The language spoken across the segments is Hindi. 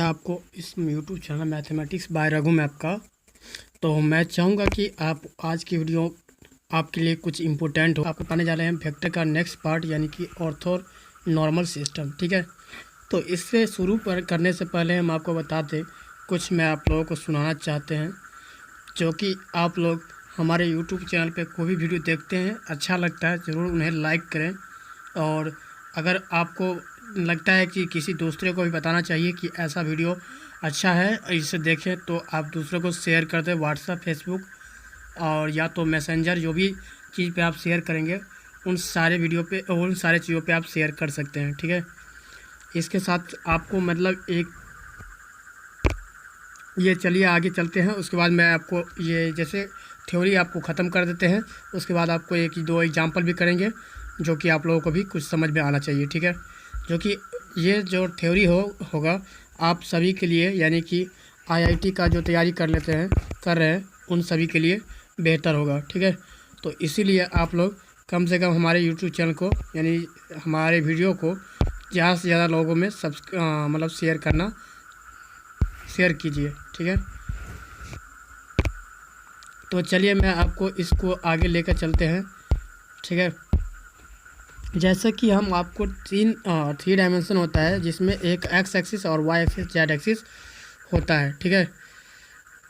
आपको इस YouTube channel mathematics bye Raghu map का। तो मैं चाहूँगा कि आप आज की वीडियो आपके लिए कुछ इम्पोर्टेंट हो। आपको बताने जा रहे हैं वेक्टर का नेक्स्ट पार्ट यानी कि ऑर्थोनॉर्मल सिस्टम। ठीक है, तो इससे शुरू करने से पहले हम आपको बता दें, कुछ मैं आप लोगों को सुनाना चाहते हैं, जो कि आप लोग हमारे यूट्यूब चैनल पे कोई भी वीडियो देखते हैं अच्छा लगता है ज़रूर उन्हें लाइक करें। और अगर आपको लगता है कि किसी दूसरे को भी बताना चाहिए कि ऐसा वीडियो अच्छा है इसे देखें, तो आप दूसरों को शेयर कर दें व्हाट्सएप, फेसबुक और या तो मैसेंजर, जो भी चीज़ पे आप शेयर करेंगे उन सारे वीडियो पे, उन सारे चीज़ों पे आप शेयर कर सकते हैं। ठीक है, इसके साथ आपको मतलब एक ये चलिए आगे चलते हैं। उसके बाद मैं आपको ये जैसे थ्योरी आपको ख़त्म कर देते हैं, उसके बाद आपको एक दो एग्जांपल भी करेंगे जो कि आप लोगों को भी कुछ समझ में आना चाहिए। ठीक है, जो कि ये जो थ्योरी होगा आप सभी के लिए, यानी कि आईआईटी का जो तैयारी कर रहे हैं उन सभी के लिए बेहतर होगा। ठीक है, तो इसीलिए आप लोग कम से कम हमारे यूट्यूब चैनल को यानी हमारे वीडियो को ज़्यादा से ज़्यादा लोगों में मतलब शेयर कीजिए। ठीक है, तो चलिए मैं आपको इसको आगे लेकर चलते हैं। ठीक है, जैसे कि हम आपको थ्री डायमेंशन होता है, जिसमें एक एक्स एक्सिस और वाई एक्सिस, जेड एक्सिस होता है। ठीक है,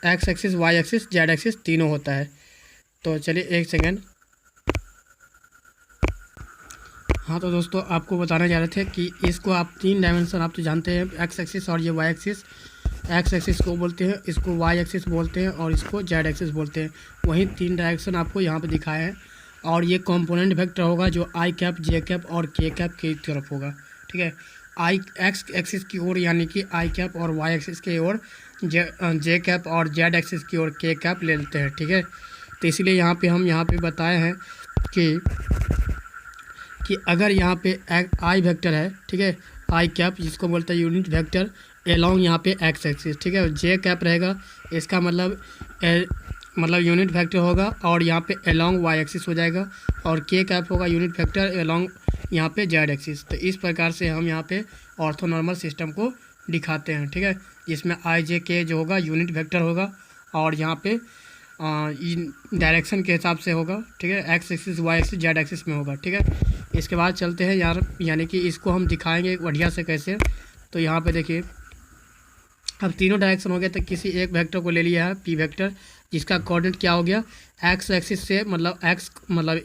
X axis, Y axis, Z axis तीनों होता है। तो चलिए एक सेकेंड। हाँ, तो दोस्तों आपको बताने जा रहे थे कि इसको आप तीन डायमेंशन आप तो जानते हैं, एक्स एक्सिस और ये वाई एक्सिस। एक्स एक्सिस को बोलते हैं, इसको वाई एक्सिस बोलते हैं और इसको जेड एक्सिस बोलते हैं। वहीं तीन डायरेक्शन आपको यहाँ पे दिखाए हैं, और ये कंपोनेंट वेक्टर होगा जो आई कैप, जे कैप और के कैप की तरफ होगा। ठीक है, आई एक्स एक्सिस की ओर यानी कि आई कैप और वाई एक्सिस की ओर जे कैप और जेड एक्सिस की ओर के कैप ले लेते हैं। ठीक है, तो इसीलिए यहाँ पे बताए हैं कि अगर यहाँ पे आई वेक्टर है, ठीक है, आई कैप जिसको बोलते हैं यूनिट वेक्टर एलोंग यहाँ पे एक्स एक्सिस। ठीक है, जे कैप रहेगा, इसका मतलब यूनिट वेक्टर होगा और यहाँ पे एलोंग वाई एक्सिस हो जाएगा, और के कैप होगा यूनिट वेक्टर एलोंग यहाँ पे जेड एक्सिस। तो इस प्रकार से हम यहाँ पे ऑर्थोनॉर्मल सिस्टम को दिखाते हैं। ठीक है, जिसमें आई जे के जो होगा यूनिट वेक्टर होगा और यहाँ पे डायरेक्शन के हिसाब से होगा। ठीक है, X axis, Y axis, Z axis में होगा। ठीक है, इसके बाद चलते हैं यानी कि इसको हम दिखाएंगे बढ़िया से कैसे। तो यहाँ पे देखिए, अब तीनों डायरेक्शन हो गया, तो किसी एक वेक्टर को ले लिया है पी वेक्टर, जिसका कोऑर्डिनेट क्या हो गया, एक्स एक्सिस से मतलब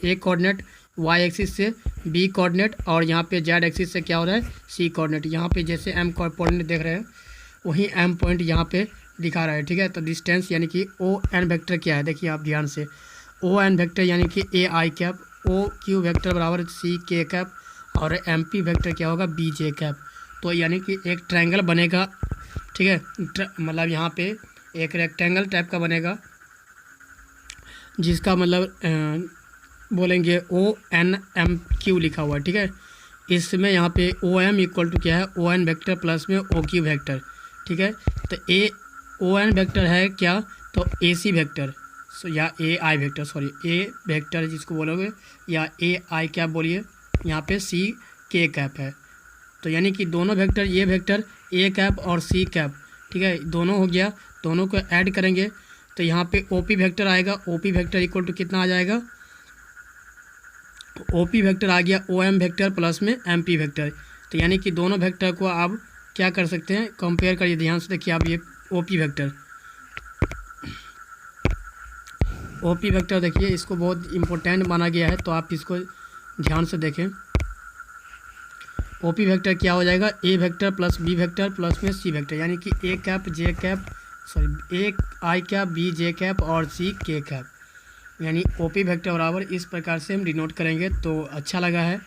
ए कोऑर्डिनेट, वाई एक्सिस से बी कोऑर्डिनेट, और यहाँ पे जेड एक्सिस से क्या हो रहा है, सी कोऑर्डिनेट। यहाँ पे जैसे एम कोऑर्डिनेट देख रहे हैं वहीं एम पॉइंट यहाँ पे दिखा रहा है। ठीक है, तो डिस्टेंस यानी कि ओ एन वेक्टर क्या है, देखिए आप ध्यान से, ओ एन वेक्टर यानी कि ए I cap, O Q vector बराबर सी के कैप, और एम पी वेक्टर क्या होगा, बी जे कैप। तो यानी कि एक ट्रायंगल बनेगा। ठीक है, मतलब यहाँ पे एक रेक्टेंगल टाइप का बनेगा, जिसका मतलब बोलेंगे ओ एन एम क्यू लिखा हुआ है। ठीक है, इसमें यहाँ पे ओ एम इक्वल टू क्या है, ओ एन वेक्टर प्लस में ओ क्यू वेक्टर। ठीक है, तो ए ओ एन वेक्टर है क्या, तो ए सी वेक्टर या ए आई वेक्टर, सॉरी ए वेक्टर जिसको बोलोगे, या ए आई कैप बोलिए, यहाँ पे सी के कैप है। तो यानी कि दोनों वेक्टर, ये वेक्टर ए कैप और सी कैप, ठीक है, दोनों हो गया, दोनों को ऐड करेंगे तो यहाँ पे ओ पी वेक्टर आएगा। O P vector equal to कितना आ जाएगा, ओ पी वेक्टर आ गया ओ एम वेक्टर प्लस में एम पी वेक्टर। तो यानी कि दोनों वेक्टर को आप क्या कर सकते हैं, कंपेयर करिए, ध्यान से देखिए आप, ये ओ पी वेक्टर देखिए, इसको बहुत इंपॉर्टेंट माना गया है, तो आप इसको ध्यान से देखें। ओ पी वेक्टर क्या हो जाएगा, A vector plus B vector plus में सी वेक्टर, यानी कि A cap J cap, sorry A I cap, B J cap और सी के कैप, यानी ओ पी वेक्टर बराबर इस प्रकार से हम डिनोट करेंगे। तो अच्छा लगा है,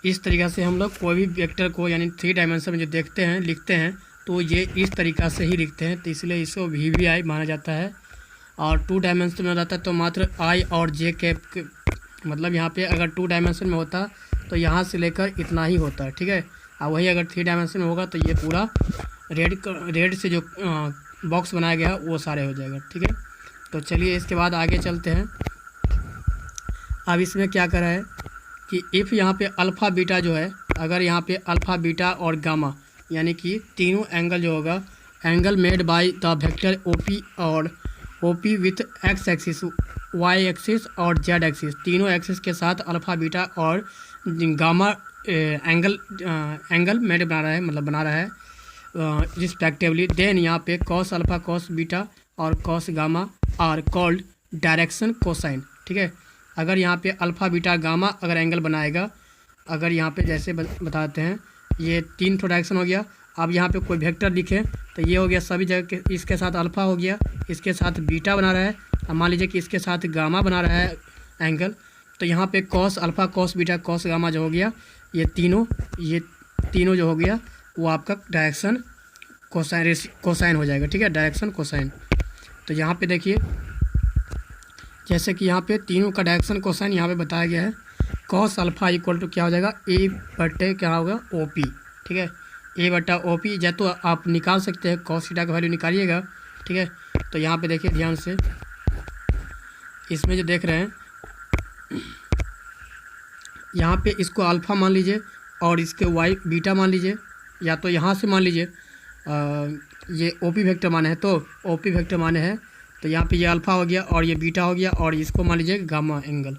इस तरीक़ा से हम लोग कोई भी वेक्टर को यानी थ्री डायमेंशन में जो देखते हैं, लिखते हैं, तो ये इस तरीक़ा से ही लिखते हैं, तो इसलिए इसको वी वी आई माना जाता है। और टू डायमेंशन में रहता है तो मात्र आई और जे कैप, मतलब यहाँ पे अगर टू डायमेंशन में होता तो यहाँ से लेकर इतना ही होता है। ठीक है, और वही अगर थ्री डायमेंशन में होगा तो ये पूरा रेड से जो बॉक्स बनाया गया है वो सारे हो जाएगा। ठीक है, तो चलिए इसके बाद आगे चलते हैं। अब इसमें क्या करा है कि इफ़ यहाँ पे अल्फ़ा बीटा जो है, अगर यहाँ पे अल्फ़ा बीटा और गामा यानी कि तीनों एंगल जो होगा, angle made by the vector OP और OP with X axis, Y axis और जेड एक्सिस, तीनों एक्सिस के साथ अल्फ़ा बीटा और गामा एंगल मेड बना रहा है रिस्पेक्टिवली। देन यहाँ पे कॉस अल्फ़ा कॉस बीटा और cos gamma are called direction cosine. ठीक है, अगर यहाँ पे अल्फ़ा बीटा गामा अगर एंगल बनाएगा, अगर यहाँ पे जैसे बताते हैं, ये 3 ठो डायरेक्शन हो गया। अब यहाँ पे कोई वेक्टर दिखे तो ये हो गया सभी जगह के, इसके साथ अल्फ़ा हो गया, इसके साथ बीटा बना रहा है, अब मान लीजिए कि इसके साथ गामा बना रहा है एंगल, तो यहाँ पे cos alpha cos beta cos gamma जो हो गया, ये तीनों जो हो गया वो आपका डायरेक्शन कोसाइन हो जाएगा। ठीक है, डायरेक्शन कोसाइन। तो यहाँ पे देखिए, जैसे कि यहाँ पे तीनों का डायरेक्शन कोसाइन यहाँ पे बताया गया है। कॉस अल्फ़ा इक्वल टू क्या हो जाएगा, ए बटे क्या होगा, ओ पी। ठीक है, ए बटा ओ पी, या तो आप निकाल सकते हैं, कॉस थीटा का वैल्यू निकालिएगा। ठीक है, तो यहाँ पे देखिए ध्यान से, इसमें जो देख रहे हैं, यहाँ पे इसको अल्फ़ा मान लीजिए और इसके वाई बीटा मान लीजिए, या तो यहाँ से मान लीजिए ये ओ पी वेक्टर माने हैं, तो ओ पी वेक्टर माने हैं, तो यहाँ पे ये अल्फ़ा हो गया और ये बीटा हो गया और इसको मान लीजिए गामा एंगल।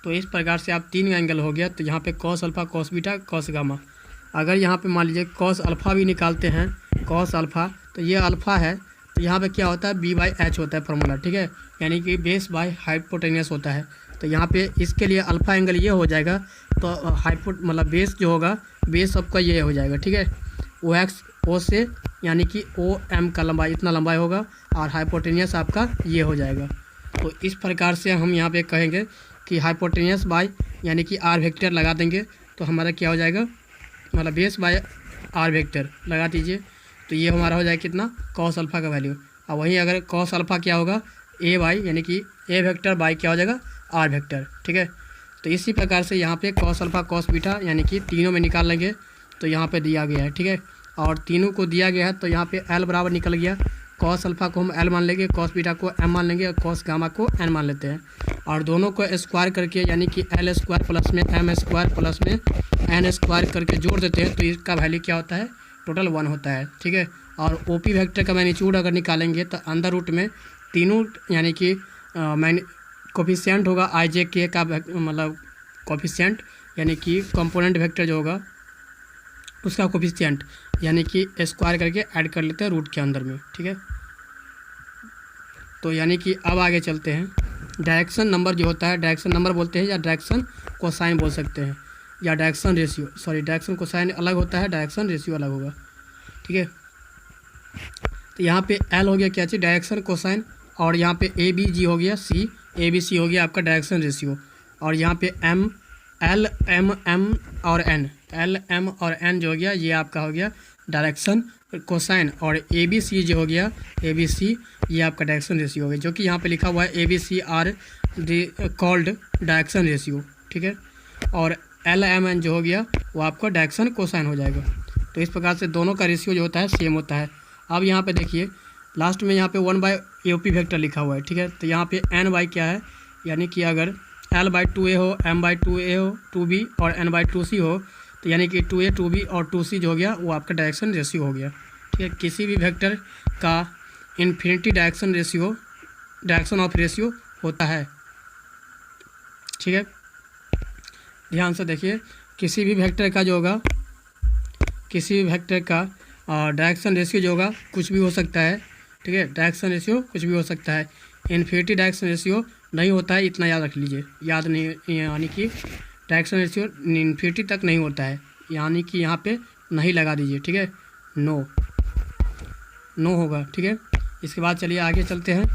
तो इस प्रकार से आप 3 एंगल हो गया। तो यहाँ पे cos alpha cos beta cos gamma. अगर यहाँ पे मान लीजिए कॉस अल्फ़ा भी निकालते हैं, कॉस अल्फ़ा, तो ये अल्फ़ा है, तो यहाँ पे क्या होता है, बी बाई एच होता है फॉर्मूला। ठीक है, यानी कि बेस बाय हाइपोटेनियस होता है। तो यहाँ पे इसके लिए अल्फ़ा एंगल ये हो जाएगा, तो मतलब बेस जो होगा, बेस सबका ये हो जाएगा। ठीक है, ओ एक्स ओ से यानी कि ओ एम का लंबाई इतना लंबाई होगा और हाइपोटेनियस आपका ये हो जाएगा। तो इस प्रकार से हम यहाँ पे कहेंगे कि हाइपोटेनियस बाय यानी कि आर वेक्टर लगा देंगे तो हमारा क्या हो जाएगा, मतलब बेस बाय आर वेक्टर लगा दीजिए, तो ये हमारा हो जाएगा कितना, कॉस अल्फ़ा का वैल्यू। और वहीं अगर कॉस अल्फ़ा क्या होगा, ए बाई यानी कि ए वेक्टर बाई क्या हो जाएगा, आर वेक्टर। ठीक है, तो इसी प्रकार से यहाँ पे कॉस अल्फ़ा कॉस बीटा यानी कि तीनों में निकाल लेंगे, तो यहाँ पे दिया गया है। ठीक है, और तीनों को दिया गया है, तो यहाँ पे एल बराबर निकल गया, कॉस अल्फ़ा को हम एल मान लेंगे, कॉस बीटा को एम मान लेंगे और कॉस गामा को एन मान लेते हैं, और दोनों को स्क्वायर करके यानी कि एल स्क्वायर प्लस में एम स्क्वायर प्लस में एन स्क्वायर करके जोड़ देते हैं, तो इसका वैल्यू क्या होता है, टोटल 1 होता है। ठीक है, और ओ पी वेक्टर का मैग्नीट्यूड अगर निकालेंगे तो अंदर रूट में तीनों यानी कि कोफिशिएंट होगा आई जे के का, मतलब कोफिशिएंट यानी कि कंपोनेंट वेक्टर जो होगा उसका कोफिशिएंट यानी कि स्क्वायर करके ऐड कर लेते हैं रूट के अंदर में। ठीक है, तो यानी कि अब आगे चलते हैं। डायरेक्शन नंबर जो होता है, डायरेक्शन नंबर बोलते हैं या डायरेक्शन कोसाइन बोल सकते हैं, या direction ratio, sorry direction cosine अलग होता है, डायरेक्शन रेशियो अलग होगा। ठीक है, तो यहाँ पे एल हो गया क्या चीज़, डायरेक्शन कोसाइन, और यहाँ पे ए बी जी हो गया सी, ए बी सी हो गया आपका डायरेक्शन रेशियो, और यहाँ पे एम एल एम एम और एन, एल एम और एन जो हो गया ये आपका हो गया डायरेक्शन कोसाइन, और ए बी सी जो हो गया ए बी सी ये आपका डायरेक्शन रेशियो हो गया, जो कि यहाँ पे लिखा हुआ है A B C are called direction ratio. ठीक है, और एल एम एन जो हो गया वो आपका डायरेक्शन कोसाइन हो जाएगा। तो इस प्रकार से दोनों का रेशियो जो होता है सेम होता है। अब यहाँ पे देखिए लास्ट में यहाँ पे 1 बाई ए पी वेक्टर लिखा हुआ है। ठीक है, तो यहाँ पे एन बाई क्या है, यानी कि अगर एल बाई 2a हो, एम बाई 2a हो 2b और एन बाई 2c हो, तो यानी कि 2a 2b और 2c जो हो गया वो आपका डायरेक्शन रेशियो हो गया। ठीक है, किसी भी वेक्टर का infinity direction ratio, direction of ratio होता है। ठीक है, ध्यान से देखिए, किसी भी वेक्टर का जो होगा, किसी भी वेक्टर का डायरेक्शन रेशियो जो होगा कुछ भी हो सकता है। ठीक है, डायरेक्शन रेशियो कुछ भी हो सकता है, इन्फिनिटी डायरेक्शन रेशियो नहीं होता है, इतना याद रख लीजिए, याद नहीं, यानी कि डायरेक्शन रेशियो इन्फिनिटी तक नहीं होता है, यानी कि यहाँ पे नहीं लगा दीजिए। ठीक है, नो होगा। ठीक है, इसके बाद चलिए आगे चलते हैं,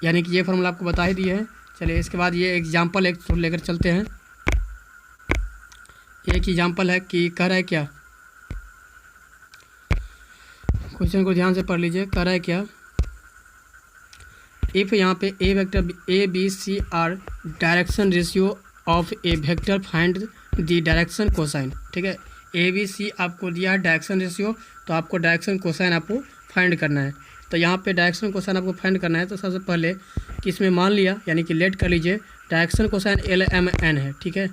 यानी कि ये फॉर्मूला आपको बता ही दिए हैं। चलिए इसके बाद ये एग्जाम्पल एक लेकर चलते हैं। एक एग्जाम्पल है कि कह रहा है क्या, क्वेश्चन को ध्यान से पढ़ लीजिए, कह रहा है क्या, इफ़ यहाँ पे A vector A B C are direction ratio of A vector find the direction cosine. ठीक है, ए बी सी आपको दिया है डायरेक्शन रेशियो, तो आपको डायरेक्शन कोसाइन आपको फाइंड करना है। तो यहाँ पे डायरेक्शन कोसाइन आपको फाइंड करना है, तो सबसे पहले कि इसमें मान लिया यानी कि लेट कर लीजिए direction cosine L M N है। ठीक है,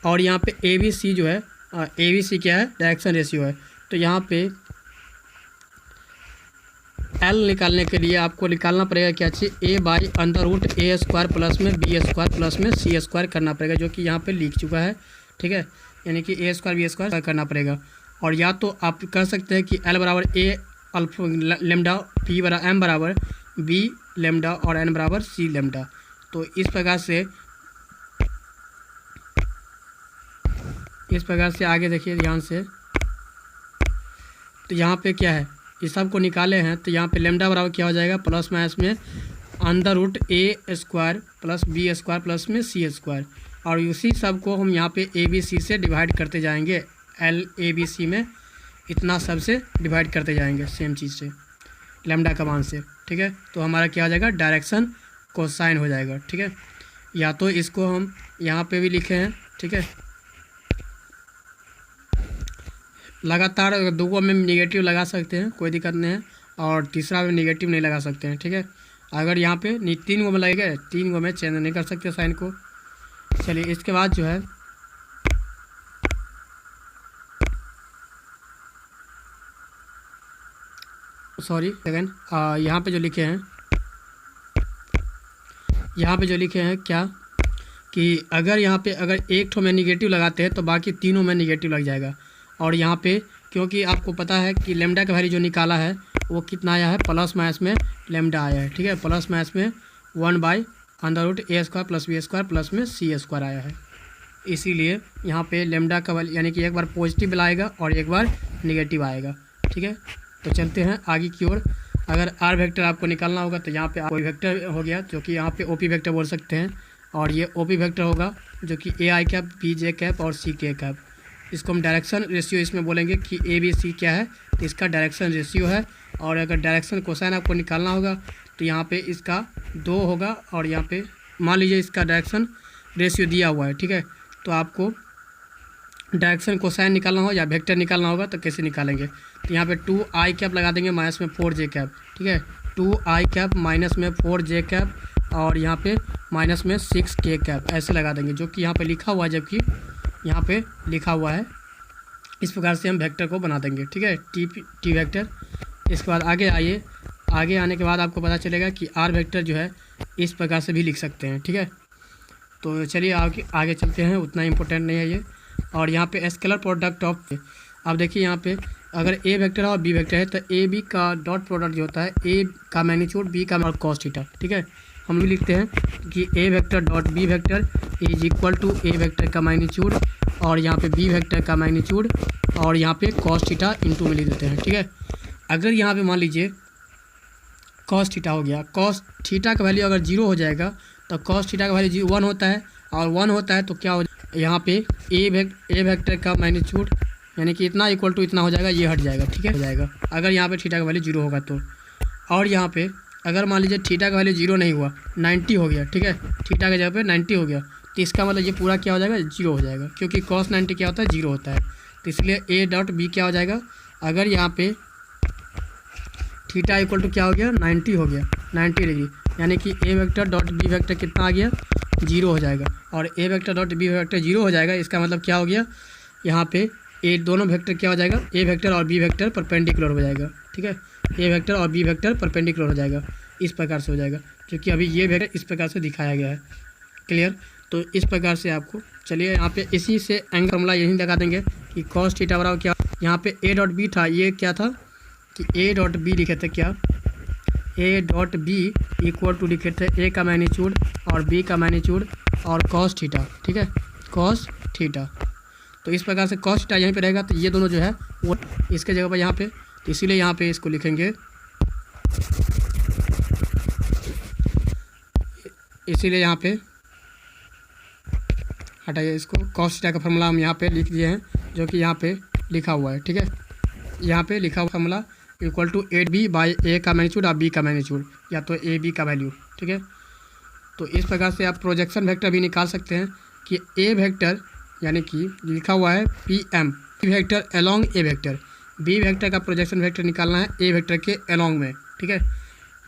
और यहाँ पे ए बी सी जो है, ए बी सी क्या है, डायरेक्शन रेशियो है, तो यहाँ पे एल निकालने के लिए आपको निकालना पड़ेगा क्या चीज़, A by under root A square plus में बी स्क्वायर प्लस में सी स्क्वायर करना पड़ेगा, जो कि यहाँ पे लिख चुका है। ठीक है, यानी कि ए स्क्वायर बी स्क्वायर करना पड़ेगा। और या तो आप कर सकते हैं कि एल बराबर ए अल्फा लेमडा, पी बराबर एम बराबर बी लेमडा और एन बराबर सी लेमडा। तो इस प्रकार से आगे देखिए ध्यान से। तो यहाँ पे क्या है, ये सब को निकाले हैं तो यहाँ पे लेमडा बराबर क्या हो जाएगा, प्लस माइनस में under root A square plus B square plus में सी स्क्वायर। और उसी सब को हम यहाँ पे ए बी सी से डिवाइड करते जाएंगे, एल ए बी सी में इतना सब से डिवाइड करते जाएंगे सेम चीज़ से लेमडा का मान से। ठीक है, तो हमारा क्या हो जाएगा, डायरेक्शन कोसाइन हो जाएगा। ठीक है, या तो इसको हम यहाँ पे भी लिखे हैं। ठीक है, लगातार दो में नेगेटिव लगा सकते हैं, कोई दिक्कत नहीं है, और तीसरा में नेगेटिव नहीं लगा सकते हैं। ठीक है, अगर यहाँ पे 3 गो में लगेगा, 3 गो में चेंज नहीं कर सकते साइन को। चलिए इसके बाद जो है सॉरी सेकेंड, यहाँ पे जो लिखे हैं क्या कि अगर यहाँ पे अगर एक ठो में नेगेटिव लगाते हैं तो बाकी तीनों में नेगेटिव लग जाएगा। और यहाँ पे क्योंकि आपको पता है कि लेमडा का वैल्यू जो निकाला है वो कितना आया है, प्लस माइनस में लेमडा आया है। ठीक है, प्लस माइनस में 1 by under root A square plus B square plus में सी स्क्वायर आया है। इसीलिए यहाँ पे लेमडा का वैल्यू यानी कि एक बार पॉजिटिव आएगा और एक बार नेगेटिव आएगा। ठीक है, तो चलते हैं आगे की ओर। अगर आर वेक्टर आपको निकालना होगा तो यहाँ पे कोई वेक्टर हो गया जो कि यहाँ पे ओपी वेक्टर बोल सकते हैं, और ये ओपी वेक्टर होगा जो कि ए I cap, B J cap और सी के कैप। इसको हम डायरेक्शन रेशियो इसमें बोलेंगे कि ए बी सी क्या है, तो इसका डायरेक्शन रेशियो है। और अगर डायरेक्शन कोसाइन आपको निकालना होगा तो यहाँ पे इसका 2 होगा, और यहाँ पे मान लीजिए इसका डायरेक्शन रेशियो दिया हुआ है। ठीक है, तो आपको डायरेक्शन कोसाइन निकालना हो या वेक्टर निकालना होगा तो कैसे निकालेंगे, तो यहाँ पे 2 आई कैप लगा देंगे माइनस में 4 जे कैप। ठीक है, 2 आई कैप माइनस में 4 जे कैप और यहाँ पे माइनस में 6 के कैप ऐसे लगा देंगे, जो कि यहाँ पे लिखा हुआ है, जबकि यहाँ पे लिखा हुआ है। इस प्रकार से हम वेक्टर को बना देंगे। ठीक है, टी वेक्टर। इसके बाद आगे आइए, आगे आने के बाद आपको पता चलेगा कि आर वेक्टर जो है इस प्रकार से भी लिख सकते हैं। ठीक है, तो चलिए आगे चलते हैं, उतना इम्पोर्टेंट नहीं है ये। और यहाँ पे स्केलर प्रोडक्ट ऑफ, अब देखिए यहाँ पे अगर ए वेक्टर है और बी वेक्टर है तो ए बी का डॉट प्रोडक्ट जो होता है, ए का मैग्नीट्यूड बी का कॉस थीटा। ठीक है, हम भी लिखते हैं कि A vector dot B vector is equal to A vector का मैग्नीट्यूड और यहाँ पे बी वेक्टर का मैग्नीट्यूड और यहाँ पे कॉस थीटा इंटू में लिख देते हैं। ठीक है, अगर यहाँ पे मान लीजिए कॉस थीटा हो गया, कॉस थीटा का वैल्यू अगर 0 हो जाएगा तो कॉस थीटा का वैल्यू 1 होता है, और 1 होता है तो क्या हो यहाँ पे ए वेक्टर का मैग्नीट्यूड यानी कि इतना इक्वल टू इतना हो जाएगा, ये हट जाएगा। ठीक है, हो जाएगा अगर यहाँ पे थीटा का वैल्यू 0 होगा तो। और यहाँ पे अगर मान लीजिए थीटा का वैल्यू 0 नहीं हुआ, 90 हो गया। ठीक है, थीटा के जगह पे 90 हो गया तो इसका मतलब ये पूरा क्या हो जाएगा, 0 हो जाएगा, क्योंकि cos 90 क्या होता है, 0 होता है। तो इसलिए ए डॉट बी क्या हो जाएगा, अगर यहाँ पे थीटा इक्वल टू क्या हो गया, 90 हो गया, 90 डिग्री, यानी कि A vector dot B vector कितना आ गया, 0 हो जाएगा। और A vector dot B vector 0 हो जाएगा, इसका मतलब क्या हो गया, यहाँ पे ए दोनों वेक्टर क्या हो जाएगा, ए वेक्टर और बी वेक्टर परपेंडिकुलर हो जाएगा। ठीक है, ए वेक्टर और बी वेक्टर परपेंडिकुलर हो जाएगा, इस प्रकार से हो जाएगा, क्योंकि अभी ये वेक्टर इस प्रकार से दिखाया गया है। क्लियर, तो इस प्रकार से आपको चलिए यहाँ पे इसी से एंगल फॉर्मूला यही लगा देंगे कि कॉस थीटा बराबर क्या, यहाँ पे ए डॉट बी था, ये क्या था कि ए डॉट बी लिखे थे, क्या A dot B equal to लिखे थे ए का मैग्नीट्यूड और बी का मैग्नीट्यूड और कॉस थीटा। ठीक है, कॉस थीटा, तो इस प्रकार से कॉस थीटा यहीं पे रहेगा, तो ये दोनों जो है वो इसके जगह पर यहाँ पे, तो इसीलिए यहाँ पे इसको लिखेंगे, इसीलिए यहाँ पे हटाइए इसको, कॉस थीटा का फॉर्मूला हम यहाँ पे लिख दिए हैं, जो कि यहाँ पे लिखा हुआ है। ठीक है, यहाँ पे लिखा हुआ formula equal to 8b by A का मैग्नीट्यूड और बी का मैग्नीट्यूड, या तो ए बी का वैल्यू। ठीक है, तो इस प्रकार से आप प्रोजेक्शन वेक्टर भी निकाल सकते हैं कि ए वेक्टर यानी कि लिखा हुआ है P M, B vector along A vector, B vector का प्रोजेक्शन वेक्टर निकालना है ए वेक्टर के अलॉन्ग में। ठीक है,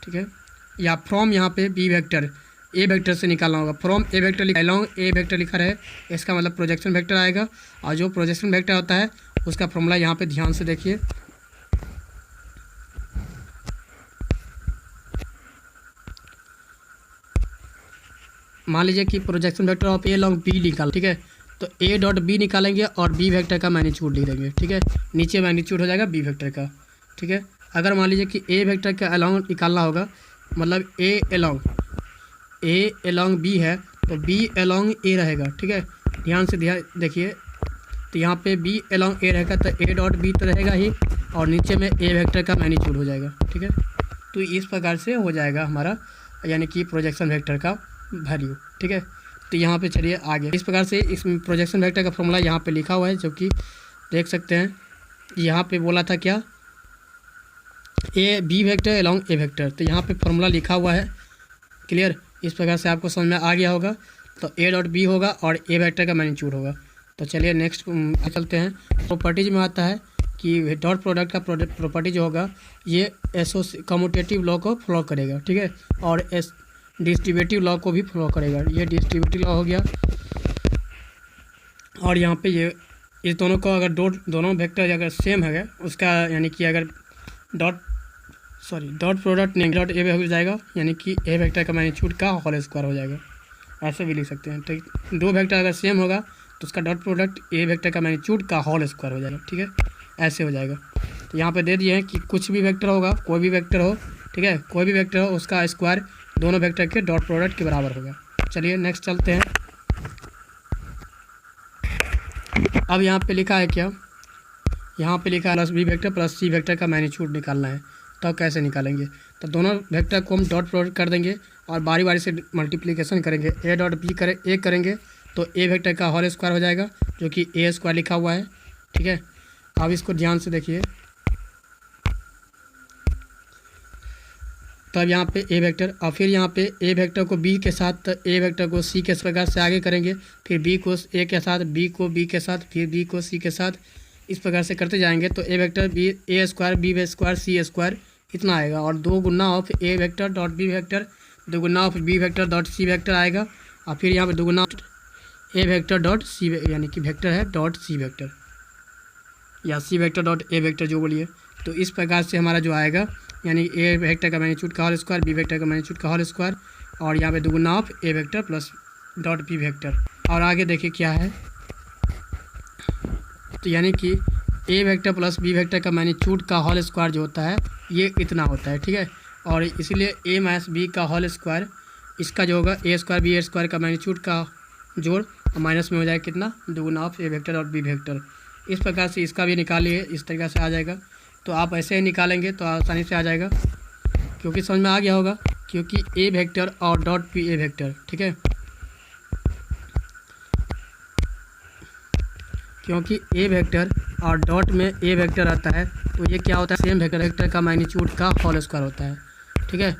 ठीक है, या फ्रॉम यहाँ पे बी वेक्टर ए वेक्टर से निकालना होगा, from A vector along A vector लिखा रहे, इसका मतलब प्रोजेक्शन वेक्टर आएगा, और जो प्रोजेक्शन वेक्टर होता है उसका फॉर्मूला यहाँ पे ध्यान से देखिए। मान लीजिए कि projection vector of A along B निकाल, ठीक है, तो ए डॉट बी निकालेंगे और बी वेक्टर का मैग्नीट्यूड लिख देंगे, ठीक है। नीचे मैग्नीट्यूड हो जाएगा बी वेक्टर का, ठीक है। अगर मान लीजिए कि ए वेक्टर का अलॉन्ग निकालना होगा, मतलब ए अलॉन्ग बी है तो बी अलॉन्ग ए रहेगा, ठीक है। ध्यान से देखिए, तो यहाँ पे बी अलॉन्ग ए रहेगा तो ए डॉट बी तो रहेगा ही, और नीचे में ए वेक्टर का मैग्नीट्यूड हो जाएगा, ठीक है। तो इस प्रकार से हो जाएगा हमारा यानी कि प्रोजेक्शन वेक्टर का वैल्यू, ठीक है। तो यहाँ पे चलिए आगे, इस प्रकार से इस प्रोजेक्शन वेक्टर का फॉर्मूला यहाँ पे लिखा हुआ है, जो कि देख सकते हैं। यहाँ पे बोला था क्या, A B vector along A vector, तो यहाँ पे फॉर्मूला लिखा हुआ है, क्लियर। इस प्रकार से आपको समझ में आ गया होगा। तो ए डॉट बी होगा और ए वेक्टर का मैग्नीट्यूड होगा। तो चलिए नेक्स्ट चलते हैं। प्रॉपर्टीज में आता है कि डॉट प्रोडक्ट का प्रॉपर्टी जो होगा ये कम्यूटेटिव लॉ को फॉलो करेगा, ठीक है, और डिस्ट्रीब्यूटिव लॉ को भी फॉलो करेगा। ये डिस्ट्रीब्यूटिव लॉ हो गया। और यहाँ पे ये इस दोनों को अगर दोनों वेक्टर अगर सेम है उसका यानी कि अगर डॉट प्रोडक्ट डॉट ए हो जाएगा, यानी कि ए वेक्टर का मैग्नीट्यूड का होल स्क्वायर हो जाएगा, ऐसे भी लिख सकते हैं। तो दो वेक्टर अगर सेम होगा तो उसका डॉट प्रोडक्ट ए वेक्टर का मैग्नीट्यूड का होल स्क्वायर हो जाएगा, ठीक है, ऐसे हो जाएगा। तो यहाँ पे दे दिए हैं कि कुछ भी वेक्टर होगा, कोई भी वेक्टर हो, ठीक है, कोई भी वेक्टर हो उसका स्क्वायर दोनों वेक्टर के डॉट प्रोडक्ट के बराबर होगा। चलिए नेक्स्ट चलते हैं। अब यहाँ पे लिखा है क्या, यहाँ पे लिखा है plus B vector plus C vector का मैग्नीट्यूड निकालना है। तो कैसे निकालेंगे, तो दोनों वेक्टर को हम डॉट प्रोडक्ट कर देंगे और बारी बारी से मल्टीप्लिकेशन करेंगे। ए डॉट बी करेंगे तो ए वेक्टर का होल स्क्वायर हो जाएगा, जो कि ए स्क्वायर लिखा हुआ है, ठीक है। अब इसको ध्यान से देखिए। तब यहाँ पे ए वेक्टर और फिर यहाँ पे ए वेक्टर को बी के साथ, ए वेक्टर को सी के प्रकार से आगे करेंगे, फिर बी को ए के साथ, बी को बी के साथ, फिर बी को सी के साथ, इस प्रकार से करते जाएंगे। तो A vector B A square B square C square इतना आएगा, और दो गुना of A vector dot B vector, दो गुना of B vector dot C vector आएगा, और फिर यहाँ पे दो गुना ए वेक्टर डॉट सी यानी कि वेक्टर है डॉट सी वेक्टर, या C vector dot A vector जो बोलिए। तो इस प्रकार से हमारा जो आएगा यानी ए वेक्टर का मैग्नीट्यूड का होल स्क्वायर बी वेक्टर का मैग्नीट्यूड का होल स्क्वायर, और यहाँ पे दुगुना of A vector plus dot B vector. और आगे देखिए क्या है, तो यानी कि A vector plus B vector का मैग्नीट्यूड का होल स्क्वायर जो होता है ये इतना होता है, ठीक है। और इसलिए ए माइनस बी का होल स्क्वायर, इसका जो होगा ए स्क्वायर बी स्क्वायर का मैग्नीट्यूड का जोड़ माइनस में हो जाएगा कितना, दुगुना ऑफ ए वेक्टर और बी वेक्टर। इस प्रकार से इसका भी निकालिए, इस तरीक़े से आ जाएगा। तो आप ऐसे ही निकालेंगे तो आसानी से आ जाएगा, क्योंकि समझ में आ गया होगा, क्योंकि ए वेक्टर और डॉट पी ए वेक्टर, ठीक है, क्योंकि ए वेक्टर और डॉट में ए वेक्टर आता है तो ये क्या होता है, सेम वेक्टर का मैग्नीट्यूड का होल स्क्वायर होता है, ठीक है।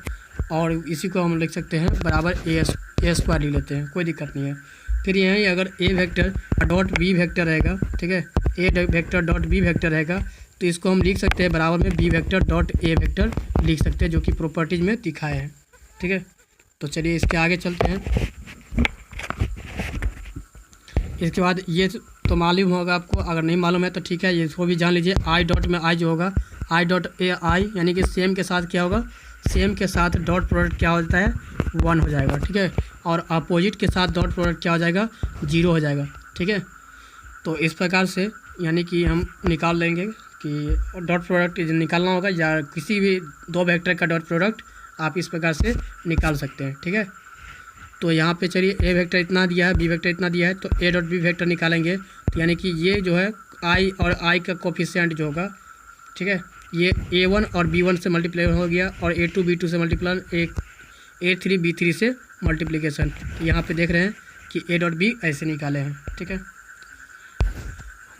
और इसी को हम लिख सकते हैं बराबर ए स्क्वायर लिख लेते हैं, कोई दिक्कत नहीं है। फिर यहीं अगर A vector dot B vector रहेगा, ठीक है, A vector dot B vector रहेगा तो इसको हम लिख सकते हैं बराबर में B vector dot A vector लिख सकते हैं, जो कि प्रॉपर्टीज में दिखाए हैं, ठीक है। तो चलिए इसके आगे चलते हैं। इसके बाद ये तो मालूम होगा आपको, अगर नहीं मालूम है तो ठीक है, इसको भी जान लीजिए। आई डॉट में आई जो होगा आई डॉट ए आई यानी कि सेम के साथ क्या होगा, सेम के साथ डॉट प्रोडक्ट क्या होता है 1 हो जाएगा, ठीक है। और अपोजिट के साथ डॉट प्रोडक्ट क्या हो जाएगा 0 हो जाएगा, ठीक है। तो इस प्रकार से यानी कि हम निकाल लेंगे कि डॉट प्रोडक्ट निकालना होगा, या किसी भी दो वेक्टर का डॉट प्रोडक्ट आप इस प्रकार से निकाल सकते हैं, ठीक है। तो यहाँ पे चलिए ए वेक्टर इतना दिया है, बी वेक्टर इतना दिया है, तो ए डॉट बी वेक्टर निकालेंगे। तो यानी कि ये जो है आई और आई का कोफिशिएंट जो होगा, ठीक है, ये A1 और B1 से मल्टीप्लाई हो गया, और A2 B2 से मल्टीप्लाई A3 B3 से मल्टीप्लिकेशन। यहाँ पे देख रहे हैं कि ए डॉट बी ऐसे निकाले हैं, ठीक है।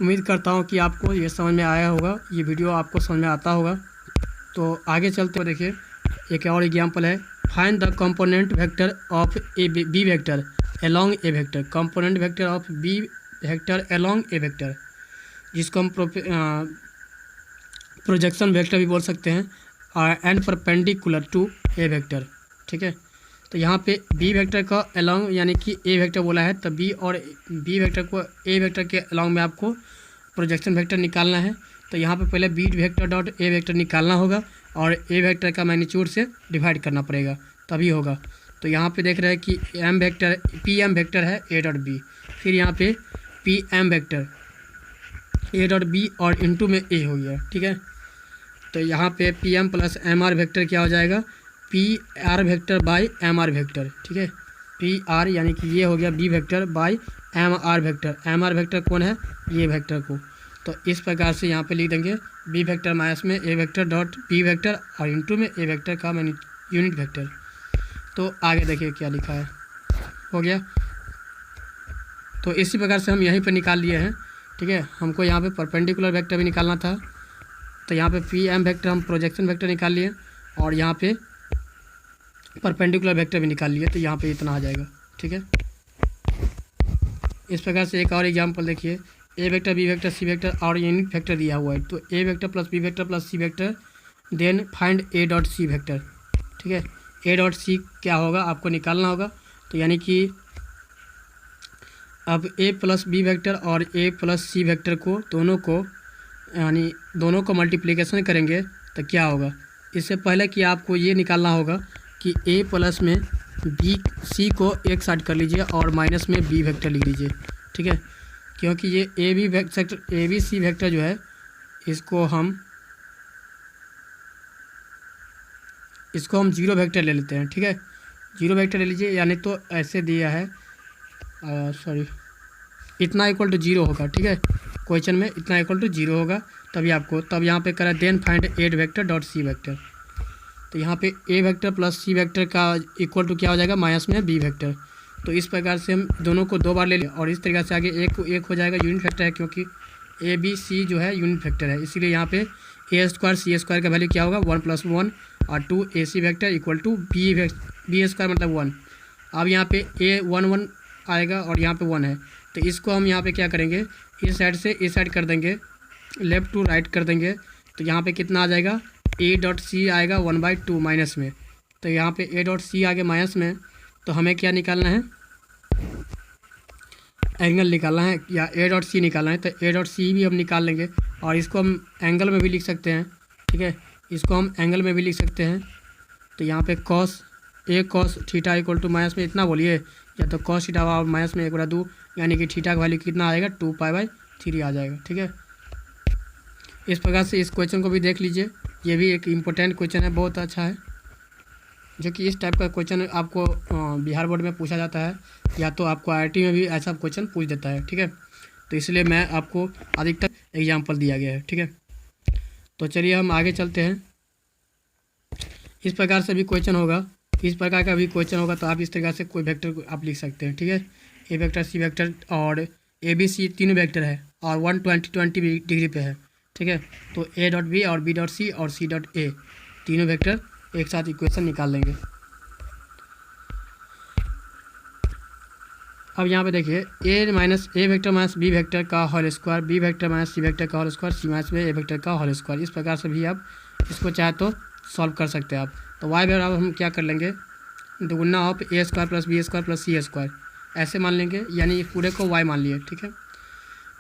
उम्मीद करता हूँ कि आपको ये समझ में आया होगा, ये वीडियो आपको समझ में आता होगा। तो आगे चलते हुए देखिए एक और एग्जाम्पल है, find the component vector of A B vector along A vector, component vector of B vector along A vector, जिसको हम प्रोजेक्शन वेक्टर भी बोल सकते हैं, and perpendicular to A vector, ठीक है। तो यहाँ पे बी वेक्टर का अलोंग यानी कि ए वेक्टर बोला है, तो बी और बी वेक्टर को ए वेक्टर के अलोंग में आपको प्रोजेक्शन वेक्टर निकालना है तो यहाँ पे पहले B vector dot A vector निकालना होगा और ए वेक्टर का मैग्नीट्यूड से डिवाइड करना पड़ेगा तभी होगा। तो यहाँ पे देख रहे हैं कि M vector P M vector है ए डॉट बी, फिर यहाँ पे P M vector A dot B और इनटू में ए हो गया, ठीक है। तो यहाँ पे P M plus M R vector क्या हो जाएगा, P R vector by M R vector, ठीक है। पी आर यानी कि ये हो गया B vector by M R vector. M R vector कौन है, ये वेक्टर को। तो इस प्रकार से यहाँ पे लिख देंगे बी वेक्टर माइनस में ए वेक्टर डॉट बी वेक्टर और इनटू में ए वेक्टर का यूनिट वेक्टर। तो आगे देखिए क्या लिखा है, हो गया। तो इसी प्रकार से हम यहीं पर निकाल लिए हैं, ठीक है। हमको यहाँ पे परपेंडिकुलर वेक्टर भी निकालना था तो यहाँ पे पी एम वेक्टर हम प्रोजेक्शन वेक्टर निकाल लिए और यहाँ पे परपेंडिकुलर वेक्टर भी निकाल लिए, तो यहाँ पे इतना आ जाएगा, ठीक है। इस प्रकार से एक और एग्जांपल देखिए, A vector B vector C vector और यूनिट वेक्टर दिया हुआ है। तो A vector plus B vector plus C vector then find A dot C vector, ठीक है। ए डॉट सी क्या होगा आपको निकालना होगा। तो यानी कि अब ए प्लस बी वेक्टर और ए प्लस सी वेक्टर को दोनों को मल्टीप्लिकेशन करेंगे तो क्या होगा। इससे पहले कि आपको ये निकालना होगा कि ए प्लस में बी सी को एक साइड कर लीजिए और माइनस में बी वेक्टर लिख लीजिए, ठीक है। क्योंकि ये ए बी सी वेक्टर जो है इसको हम जीरो वेक्टर ले लेते हैं, ठीक है। जीरो वेक्टर ले लीजिए, यानी तो ऐसे दिया है इतना इक्वल टू जीरो होगा, ठीक है। क्वेश्चन में इतना इक्वल टू जीरो होगा तब यहाँ पे करा देन फाइंड ए वेक्टर डॉट सी वेक्टर। तो यहाँ पे A vector plus C vector का इक्वल टू क्या हो जाएगा, माइनस में बी वेक्टर। तो इस प्रकार से हम दोनों को दो बार ले लें और इस तरीके से आगे एक हो जाएगा यूनिट वेक्टर है, क्योंकि ए बी सी जो है यूनिट वेक्टर है, इसीलिए यहाँ पे ए स्क्वायर सी स्क्वायर का वैल्यू क्या होगा 1 + 1 और 2 A C vector equal to B square मतलब 1। अब यहाँ पे ए 1 आएगा और यहाँ पे 1 है, तो इसको हम यहाँ पे क्या करेंगे, इस साइड से इस साइड कर देंगे, लेफ़्ट टू राइट कर देंगे। तो यहाँ पे कितना आ जाएगा, ए डॉट सी आएगा 1/2 माइनस में। तो यहाँ पे ए डॉट सी आगे माइनस में, तो हमें क्या निकालना है, एंगल निकालना है या ए डॉट सी निकालना है। तो ए डॉट सी भी हम निकाल लेंगे और इसको हम एंगल में भी लिख सकते हैं, ठीक है। इसको हम एंगल में भी लिख सकते हैं। तो यहाँ पे cos theta equal to minus में इतना बोलिए, या तो कॉस थीटा और माइनस में 1/2, यानी कि थीटा का वैल्यू कितना आएगा 2π/3 आ जाएगा, ठीक है। इस प्रकार से इस क्वेश्चन को भी देख लीजिए, ये भी एक इम्पोर्टेंट क्वेश्चन है, बहुत अच्छा है, जो कि इस टाइप का क्वेश्चन आपको बिहार बोर्ड में पूछा जाता है या तो आपको IIT में भी ऐसा क्वेश्चन पूछ देता है, ठीक है। तो इसलिए मैं आपको अधिकतर एग्जाम्पल दिया गया है, ठीक है। तो चलिए हम आगे चलते हैं। इस प्रकार से भी क्वेश्चन होगा, इस प्रकार का भी क्वेश्चन होगा, तो आप इस तरह से कोई वेक्टर को आप लिख सकते हैं, ठीक है। ए वेक्टर सी वेक्टर और ए बी सी तीनों वेक्टर है और 120 डिग्री पे है, ठीक है। तो ए डॉट बी और बी डॉट सी और सी डॉट ए तीनों वेक्टर एक साथ इक्वेशन निकाल लेंगे। अब यहाँ पे देखिए A vector minus B vector का whole square, B vector minus C vector का whole square, C minus A vector का होल स्क्वायर। इस प्रकार से भी आप इसको चाहे तो सॉल्व कर सकते हैं आप। तो वाई बराबर हम क्या कर लेंगे, दुगुना of A square plus B square plus C square ऐसे मान लेंगे, यानी पूरे को वाई मान लिए, ठीक है।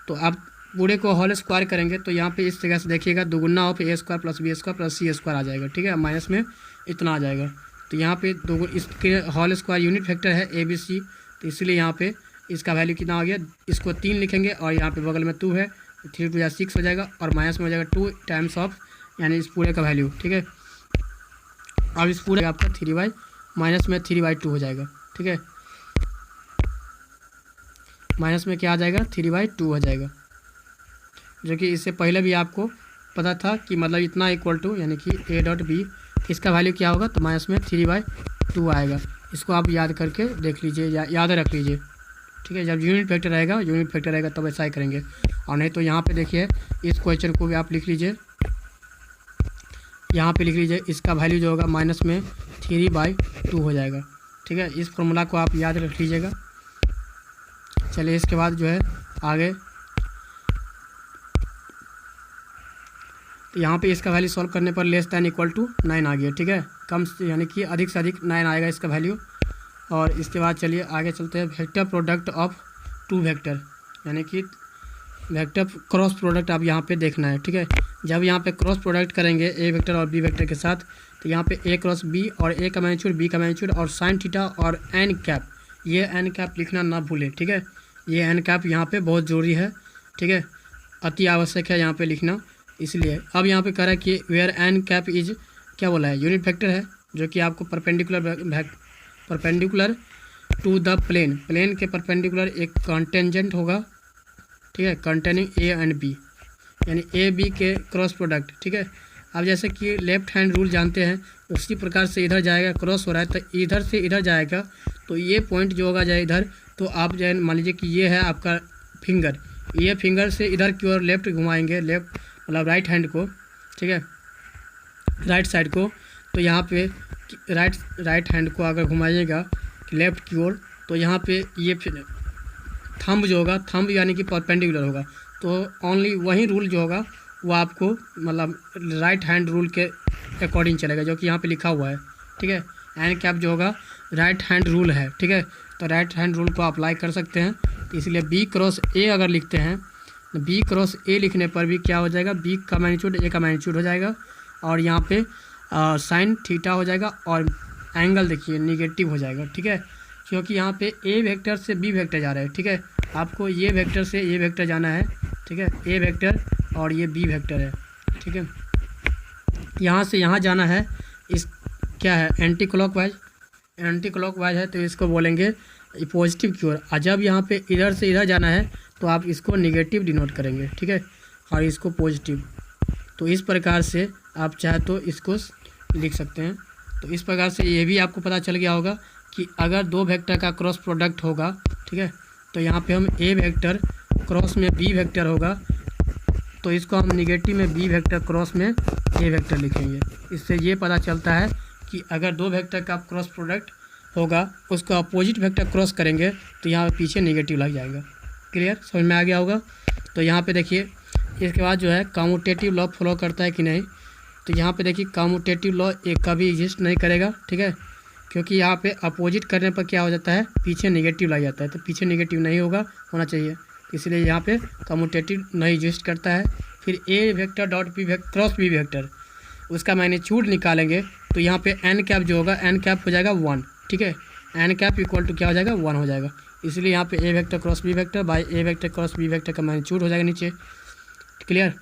तो आप पूरे को होल स्क्वायर करेंगे तो यहाँ पे इस तरह से देखिएगा, दुगुना of A square plus B square plus C square आ जाएगा, ठीक है। माइनस में इतना आ जाएगा। तो यहाँ पे इसके होल स्क्वायर यूनिट वेक्टर है ए बी सी, तो इसलिए यहाँ पे इसका वैल्यू कितना आ गया, इसको 3 लिखेंगे और यहाँ पे बगल में 2 है, 3 × 2 = 6 हो जाएगा और माइनस में हो जाएगा 2 टाइम्स ऑफ, यानी इस पूरे का वैल्यू, ठीक है। अब इस पूरे आपका 3y माइनस में 3/2 हो जाएगा, ठीक है। माइनस में क्या आ जाएगा 3/2 हो जाएगा, जो कि इससे पहले भी आपको पता था कि मतलब इतना इक्वल टू, यानी कि ए डॉट बी इसका वैल्यू क्या होगा, तो माइनस में 3/2 आएगा। इसको आप याद करके देख लीजिए या याद रख लीजिए, ठीक है। जब यूनिट वेक्टर रहेगा तब ऐसा ही करेंगे, और नहीं तो यहाँ पे देखिए इस क्वेश्चन को भी आप लिख लीजिए, यहाँ पे लिख लीजिए, इसका वैल्यू जो होगा माइनस में 3/2 हो जाएगा, ठीक है। इस फॉर्मूला को आप याद रख लीजिएगा। चलिए इसके बाद जो है आगे, तो यहाँ पे इसका वैल्यू सॉल्व करने पर लेस दैन इक्वल टू 9 आ गया, ठीक है। कम यानी कि अधिक से अधिक 9 आएगा इसका वैल्यू। और इसके बाद चलिए आगे चलते हैं, वेक्टर प्रोडक्ट ऑफ 2 वेक्टर, यानी कि वेक्टर क्रॉस प्रोडक्ट आप यहाँ पे देखना है, ठीक है। जब यहाँ पे क्रॉस प्रोडक्ट करेंगे ए वेक्टर और बी वेक्टर के साथ, तो यहाँ पे ए क्रॉस बी और ए का मैग्नीट्यूड बी का मैग्नीट्यूड और साइन थीटा और एन कैप, ये एन कैप लिखना ना भूलें, ठीक है। ये एन कैप यहाँ पे बहुत ज़रूरी है, ठीक है, अति आवश्यक है यहाँ पे लिखना। इसलिए अब यहाँ पे कह रहा है कि वेयर एन कैप इज, क्या बोला है, यूनिट वेक्टर है, जो कि आपको परपेंडिकुलर टू द प्लेन के परपेंडिकुलर एक कॉन्टेंजेंट होगा, ठीक है, कंटेनिंग ए एंड बी, यानी ए बी के क्रॉस प्रोडक्ट, ठीक है। अब जैसे कि लेफ्ट हैंड रूल जानते हैं, उसी प्रकार से इधर जाएगा, क्रॉस हो रहा है तो इधर से इधर जाएगा, तो ये पॉइंट जो होगा जाए इधर, तो आप जो मान लीजिए कि ये है आपका फिंगर, ये फिंगर से इधर की ओर लेफ्ट घुमाएंगे, लेफ्ट मतलब राइट हैंड को, ठीक है, राइट साइड को, तो यहाँ पे राइट हैंड को अगर घुमाइएगा लेफ्ट की ओर, तो यहाँ पे ये थंब जो होगा, थंब यानी कि परपेंडिकुलर होगा, तो ओनली वही रूल जो होगा वो आपको मतलब राइट हैंड रूल के अकॉर्डिंग चलेगा, जो कि यहाँ पे लिखा हुआ है, ठीक है। एन कैप जो होगा राइट हैंड रूल है, ठीक है, तो राइट हैंड रूल को अप्लाई कर सकते हैं। तो इसलिए बी क्रॉस ए अगर लिखते हैं, तो बी क्रॉस ए लिखने पर भी क्या हो जाएगा, बी का मैग्नीट्यूड ए का मैग्नीट्यूड हो जाएगा, और यहाँ पे साइन थीटा हो जाएगा, और एंगल देखिए निगेटिव हो जाएगा, ठीक है, क्योंकि यहाँ पे ए वेक्टर से बी वेक्टर जा रहा है, ठीक है। आपको ये वेक्टर से ये वेक्टर जाना है, ठीक है, ए वेक्टर और ये बी वेक्टर है, ठीक है, यहाँ से यहाँ जाना है, इस क्या है एंटी क्लॉकवाइज है, तो इसको बोलेंगे पॉजिटिव की ओर। और जब यहाँ पे इधर से इधर जाना है तो आप इसको निगेटिव डिनोट करेंगे, ठीक है, और इसको पॉजिटिव। तो इस प्रकार से आप चाहे तो इसको लिख सकते हैं। तो इस प्रकार से ये भी आपको पता चल गया होगा कि अगर दो वेक्टर का क्रॉस प्रोडक्ट होगा, ठीक है, तो यहाँ पे हम ए वेक्टर क्रॉस में बी वेक्टर होगा, तो इसको हम निगेटिव में बी वेक्टर क्रॉस में ए वेक्टर लिखेंगे। इससे ये पता चलता है कि अगर दो वेक्टर का क्रॉस प्रोडक्ट होगा, उसको अपोजिट वेक्टर क्रॉस करेंगे तो यहाँ पीछे नेगेटिव लग जाएगा। क्लियर, समझ में आ गया होगा। तो यहाँ पे देखिए इसके बाद जो है कम्यूटेटिव लॉ फॉलो करता है कि नहीं, तो यहाँ पे देखिए कम्यूटेटिव लॉ एक कभी एग्जिस्ट नहीं करेगा, ठीक है, क्योंकि यहाँ पे अपोजिट करने पर क्या हो जाता है, पीछे नेगेटिव लग जाता है, तो पीछे नेगेटिव नहीं होना चाहिए, इसलिए यहाँ पे कम्यूटेटिव नहीं एग्जिस्ट करता है। फिर A vector dot B cross B vector, उसका मैग्नीट्यूड निकालेंगे, तो यहाँ पे एन कैप जो होगा, एन कैप हो जाएगा 1, ठीक है, एन कैप इक्वल टू क्या हो जाएगा 1 हो जाएगा, इसलिए यहाँ पे A vector cross B vector by A vector cross B vector का मैग्नीट्यूड हो जाएगा नीचे। क्लियर।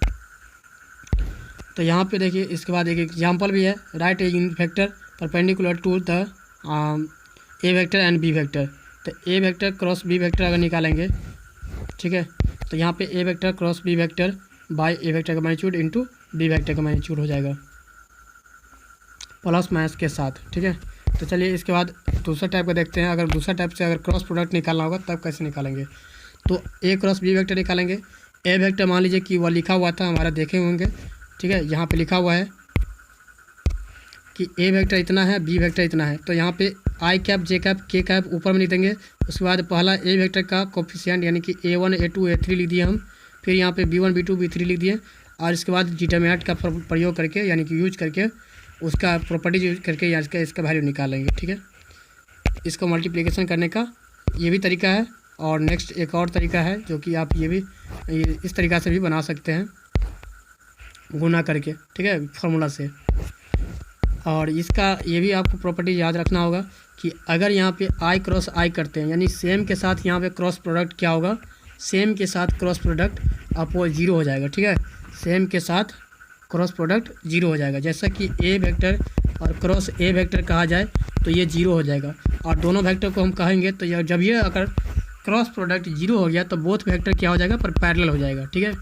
तो यहाँ पे देखिए इसके बाद एक एग्जांपल भी है, write a unit vector perpendicular to the A vector and B vector. तो A vector cross B vector अगर निकालेंगे, ठीक है, तो यहाँ पे A vector cross B vector by A vector का मैग्नीट्यूड इंटू बी वेक्टर का मैग्नीट्यूड हो जाएगा प्लस माइनस के साथ, ठीक है। तो चलिए इसके बाद दूसरा टाइप का देखते हैं। अगर दूसरा टाइप से अगर क्रॉस प्रोडक्ट निकालना होगा तब कैसे निकालेंगे, तो ए क्रॉस बी वेक्टर निकालेंगे। ए वेक्टर मान लीजिए कि वह लिखा हुआ था, हमारा देखे होंगे, ठीक है, यहाँ पे लिखा हुआ है कि ए वेक्टर इतना है, बी वेक्टर इतना है, तो यहाँ पे आई कैप जे कैप के कैप ऊपर में लिख देंगे। उसके बाद पहला ए वेक्टर का कोफिशिएंट यानी कि A1 A2 A3 लिख दिए हम, फिर यहाँ पे B1 B2 B3 लिख दिए, और इसके बाद डिटरमिनेंट का प्रयोग करके यानी कि यूज करके उसका प्रॉपर्टीज यूज करके या इसका वैल्यू निकालेंगे, ठीक है। इसको मल्टीप्लिकेशन करने का ये भी तरीका है, और नेक्स्ट एक और तरीका है जो कि आप ये इस तरीक़ा से भी बना सकते हैं, गुना करके, ठीक है, फार्मूला से। और इसका ये भी आपको प्रॉपर्टी याद रखना होगा कि अगर यहाँ पे आई क्रॉस आई करते हैं, यानी सेम के साथ यहाँ पे क्रॉस प्रोडक्ट क्या होगा, सेम के साथ क्रॉस प्रोडक्ट आपको 0 हो जाएगा, ठीक है, सेम के साथ क्रॉस प्रोडक्ट 0 हो जाएगा। जैसा कि ए वेक्टर और क्रॉस ए वेक्टर कहा जाए तो ये 0 हो जाएगा, और दोनों वेक्टर को हम कहेंगे तो जब ये अगर क्रॉस प्रोडक्ट 0 हो गया तो बोथ वेक्टर क्या हो जाएगा, पर पैरेलल हो जाएगा, ठीक है।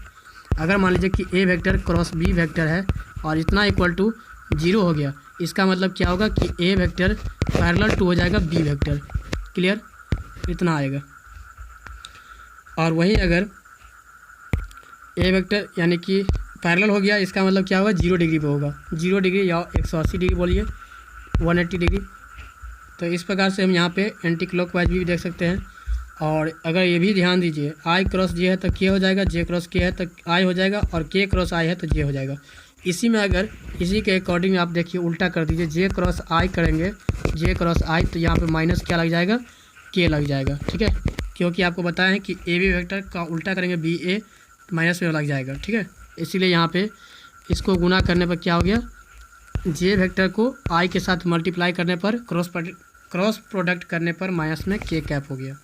अगर मान लीजिए कि A vector cross B vector है और इतना इक्वल टू 0 हो गया, इसका मतलब क्या होगा कि ए वेक्टर पैरेलल टू हो जाएगा बी वेक्टर। क्लियर, इतना आएगा। और वहीं अगर ए वेक्टर यानी कि पैरेलल हो गया, इसका मतलब क्या होगा, 0 डिग्री पे होगा, 0 डिग्री या 180 डिग्री बोलिए, 180 डिग्री। तो इस प्रकार से हम यहाँ पे एंटी क्लॉकवाइज भी देख सकते हैं। और अगर ये भी ध्यान दीजिए, आई क्रॉस जे है तो के हो जाएगा, जे क्रॉस के है तो आई हो जाएगा, और के क्रॉस आई है तो जे हो जाएगा। इसी में अगर इसी के अकॉर्डिंग आप देखिए उल्टा कर दीजिए, जे क्रॉस आई करेंगे, जे क्रॉस आई, तो यहाँ पे माइनस क्या लग जाएगा, के लग जाएगा, ठीक है, क्योंकि आपको बताया है कि ए बी वेक्टर का उल्टा करेंगे बी ए माइनस में लग जाएगा, ठीक है। इसीलिए यहाँ पे इसको गुना करने पर क्या हो गया, जे वेक्टर को आई के साथ मल्टीप्लाई करने पर क्रॉस प्रोडक्ट करने पर माइनस में के कैप हो गया।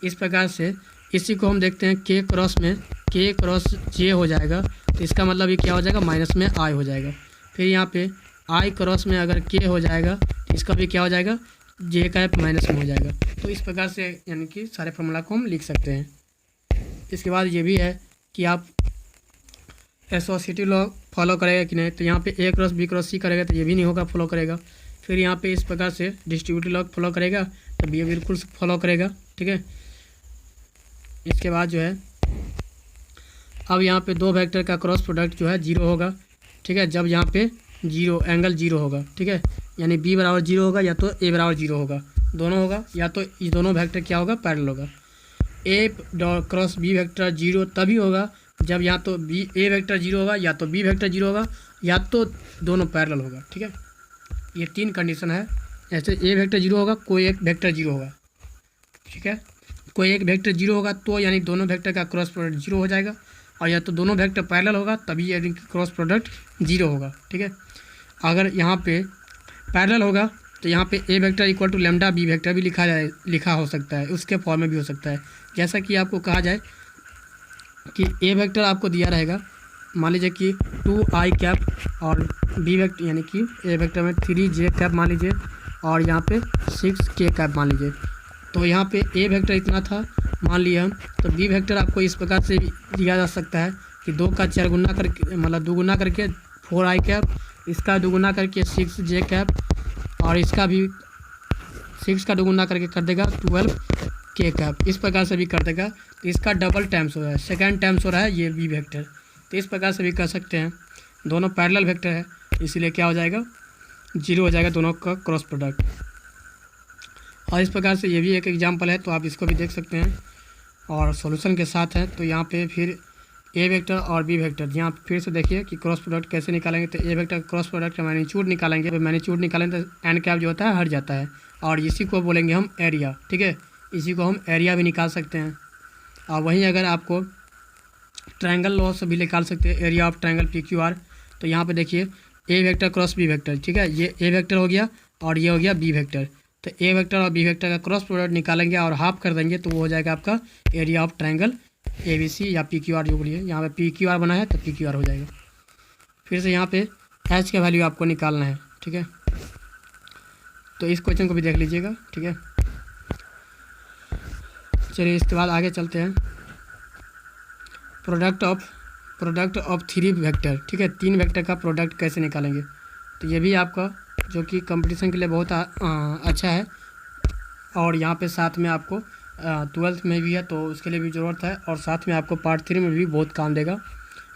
इस प्रकार से इसी को हम देखते हैं के क्रॉस में के क्रॉस जे हो जाएगा, तो इसका मतलब ये क्या हो जाएगा, माइनस में आई हो जाएगा। फिर यहाँ पे आई क्रॉस में अगर के हो जाएगा, इसका भी क्या हो जाएगा, जे कैप माइनस में हो जाएगा। तो इस प्रकार से यानी कि सारे फॉर्मूला को हम लिख सकते हैं। इसके बाद ये भी है कि आप एसोसिएटिव लॉ फॉलो करेगा कि नहीं, तो यहाँ पे ए क्रॉस बी क्रॉस सी करेगा तो ये भी नहीं होगा, फॉलो करेगा। फिर यहाँ पे इस प्रकार से डिस्ट्रीब्यूटिव लॉ फॉलो करेगा तो ये बिल्कुल फॉलो करेगा, ठीक है। इसके बाद जो है अब यहाँ पे दो वेक्टर का क्रॉस प्रोडक्ट जो है जीरो होगा, ठीक है, जब यहाँ पे जीरो एंगल जीरो होगा, ठीक है, यानी बी बराबर जीरो होगा या तो ए बराबर जीरो होगा, दोनों होगा, या तो ये दोनों वेक्टर क्या होगा, पैरेलल होगा। ए क्रॉस बी वेक्टर जीरो तभी होगा जब या तो बी ए वेक्टर जीरो होगा या तो बी वेक्टर जीरो होगा या तो दोनों पैरेलल होगा, ठीक है। ये तीन कंडीशन है। ऐसे ए वेक्टर जीरो होगा, कोई एक वेक्टर जीरो होगा, ठीक है, कोई एक वेक्टर जीरो होगा तो यानी दोनों वेक्टर का क्रॉस प्रोडक्ट जीरो हो जाएगा, और या तो दोनों वेक्टर पैरेलल होगा तभी यानी क्रॉस प्रोडक्ट जीरो होगा, ठीक है। अगर यहाँ पे पैरेलल होगा तो यहाँ पे A vector equal to lambda B vector भी लिखा हो सकता है, उसके फॉर्म में भी हो सकता है। जैसा कि आपको कहा जाए कि ए वेक्टर आपको दिया रहेगा, मान लीजिए कि 2i कैप और बी वेक्टर यानी कि ए वेक्टर में 3j कैप मान लीजिए और यहाँ पे 6k कैप मान लीजिए। तो यहाँ पे ए वेक्टर इतना था मान लिया हम, तो बी वेक्टर आपको इस प्रकार से दिया जा सकता है कि 2 का 4 गुना करके मतलब दोगुना करके 4i कैप, इसका दोगुना करके 6j कैप और इसका भी 6 का दोगुना करके कर देगा 12k कैप। इस प्रकार से भी कर देगा, तो इसका डबल टाइम्स हो रहा है, सेकेंड टाइम्स हो रहा है ये बी वेक्टर। तो इस प्रकार से भी कर सकते हैं, दोनों पैरेलल वेक्टर है इसीलिए क्या हो जाएगा, जीरो हो जाएगा दोनों का क्रॉस प्रोडक्ट। और इस प्रकार से ये भी एक एग्जांपल है, तो आप इसको भी देख सकते हैं और सॉल्यूशन के साथ है। तो यहाँ पे फिर ए वेक्टर और बी वेक्टर, यहाँ फिर से देखिए कि क्रॉस प्रोडक्ट कैसे निकालेंगे। तो ए वेक्टर क्रॉस प्रोडक्ट का मैग्नीट्यूड निकालेंगे, तो मैग्नीट्यूड निकालेंगे तो एन कैप जो होता है हट जाता है, और इसी को बोलेंगे हम एरिया, ठीक है। इसी को हम एरिया भी निकाल सकते हैं। और वहीं अगर आपको ट्रायंगल लॉ से भी निकाल सकते हैं area of triangle P Q R. तो यहाँ पे देखिए A vector cross B vector, ठीक है, ये ए वेक्टर हो गया और ये हो गया बी वेक्टर। तो ए वेक्टर और बी वेक्टर का क्रॉस प्रोडक्ट निकालेंगे और हाफ कर देंगे तो वो हो जाएगा आपका area of triangle A B C या पी क्यू आर जो बोलिए। यहाँ पे पी क्यू आर बना है तो पी क्यू आर हो जाएगा। फिर से यहाँ पे एच का वैल्यू आपको निकालना है, ठीक है। तो इस क्वेश्चन को भी देख लीजिएगा, ठीक है। चलिए इसके बाद आगे चलते हैं। प्रोडक्ट ऑफ 3 वेक्टर, ठीक है, 3 वेक्टर का प्रोडक्ट कैसे निकालेंगे। तो ये भी आपका जो कि कंपटीशन के लिए बहुत अच्छा है, और यहाँ पे साथ में आपको 12th में भी है तो उसके लिए भी ज़रूरत है, और साथ में आपको पार्ट 3 में भी बहुत काम देगा।